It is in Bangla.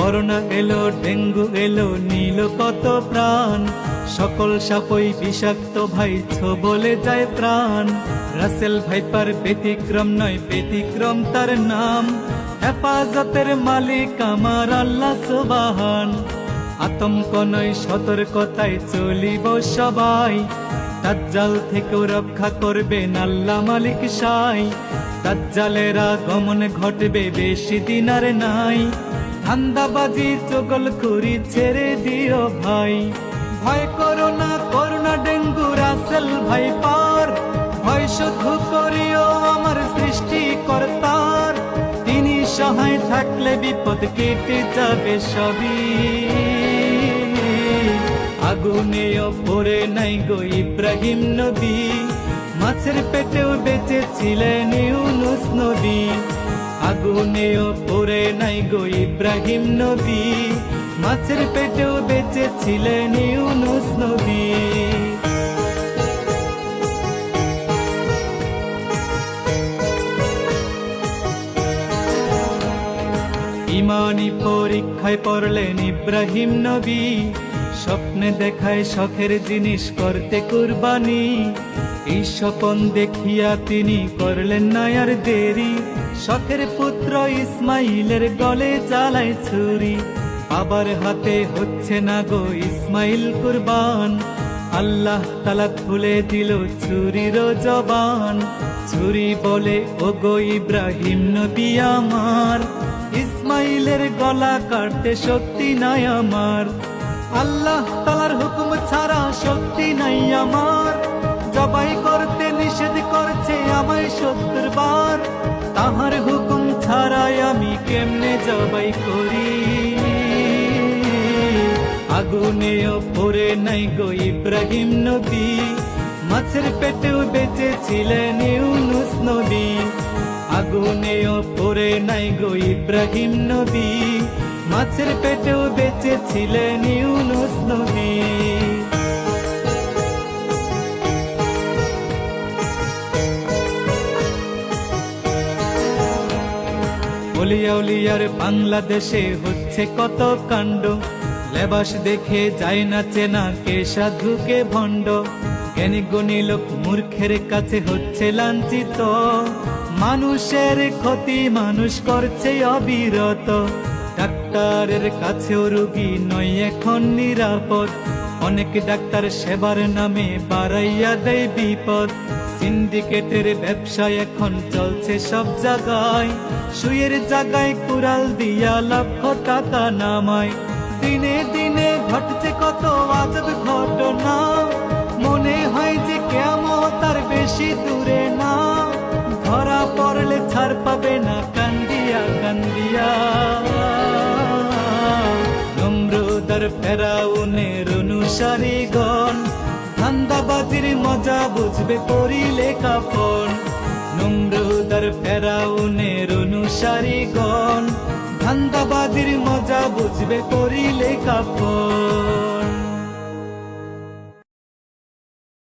করোনা এলো, ডেঙ্গু এলো, নীল কত প্রাণ। সকল সাপই বিষাক্ত ভাই, বলে যায় প্রাণ। রাসেল ভাইপার ব্যতিক্রম নয়, ব্যতিক্রম তার নাম। হেফাজতের মালিক আমার আল্লাহ সুবহান। আতঙ্ক নয়, সতর্কতায় চলিব সবাই। দাজ্জাল থেকেও রক্ষা করবেন আল্লাহ মালিক সাই। দাজ্জালের আগমন ঘটবে, বেশি দিন আর নাই। ধান্দাবাজি চগলখুরি ছেড়ে দিও ভাই। ভয় করো না, করোনা ডেঙ্গু রাসেল ভাইপার। ভয় শুধু করিও আমার সৃষ্টিকর্তার। তিনি সহায় থাকলে বিপদ কেটে যাবে সবই। আগুনেও পড়ে নাই গো ইব্রাহিম নবী। মাছের পেটেও বেঁচে ছিলেন ইউনুস নবী। আগুনেও পড়ে নাই গো ইব্রাহিম নবী। মাছের পেটেও বেঁচে ছিলেন ইউনুস নবী। ইমানি পরীক্ষায় পড়লেন ইব্রাহিম নবী। স্বপ্নে দেখায় শখের জিনিস করতে কুরবানি। এই স্বপন দেখিয়া তিনি করলেন না আর দেরি। শখের পুত্র ইসমাইলের গলে চালায় ছুরি। বাবার হাতে হচ্ছে না গো ইসমাইল কুরবান। আল্লাহ তাআলা খুলে দিল ছুরির জবান। ছুরি বলে, ও গো ইব্রাহিম নবী আমার, ইসমাইলের গলা কাটতে শক্তি নাই আমার। আল্লাহ তাআলার হুকুম ছাড়া শক্তি নাই আমার। জবাই করতে নিষেধ করছে আমায় ৭০ বার। তাহার হুকুম ছাড়াই আমি কেমনে জবাই করি। আগুনেও পড়ে নাই গো ইব্রাহিম নবী। মাছের পেটেও বেঁচে ছিলেন ইউনুস নবী। আগুনেও পড়ে নাই গো ইব্রাহিম নবী। মাছের পেটেও বেঁচে ছিলেন ইউনুস নবী। অলিয়া উলিয়ার বাংলাদেশে হচ্ছে কত কাণ্ড। লেবাস দেখে যায় না চেনা, কে সাধু কে ভণ্ড। জ্ঞানী গুণী লোক মূর্খের কাছে হচ্ছে লাঞ্ছিত। মানুষের ক্ষতি মানুষ করছে অবিরত। ডাক্তারের কাছেও রোগী নয় এখন নিরাপদ। অনেক ডাক্তার সেবার নামে বাড়াইয়া দেয় বিপদ। সিন্ডিকেটের ব্যবসা এখন চলছে সব জায়গায়। সুয়ের জায়গায় কুড়াল দিয়া লক্ষ টাকা নামায়। দিনে দিনে ঘটছে কত আজব ঘটনা। মনে হয় যে কিয়ামত তার বেশি দূরে না। ধরা পড়লে ছাড় পাবে না কান্দিয়া কান্দিয়া। নমরুদার ফেরাউনের অনুসারীগণ, ধান্দাবাজির মজা বুঝবে পড়িলে কাফন। নমরুদার ফেরাউনের অনুসারীগণ, ধান্দাবাজির মজা বুঝবে পড়িলে কাফন।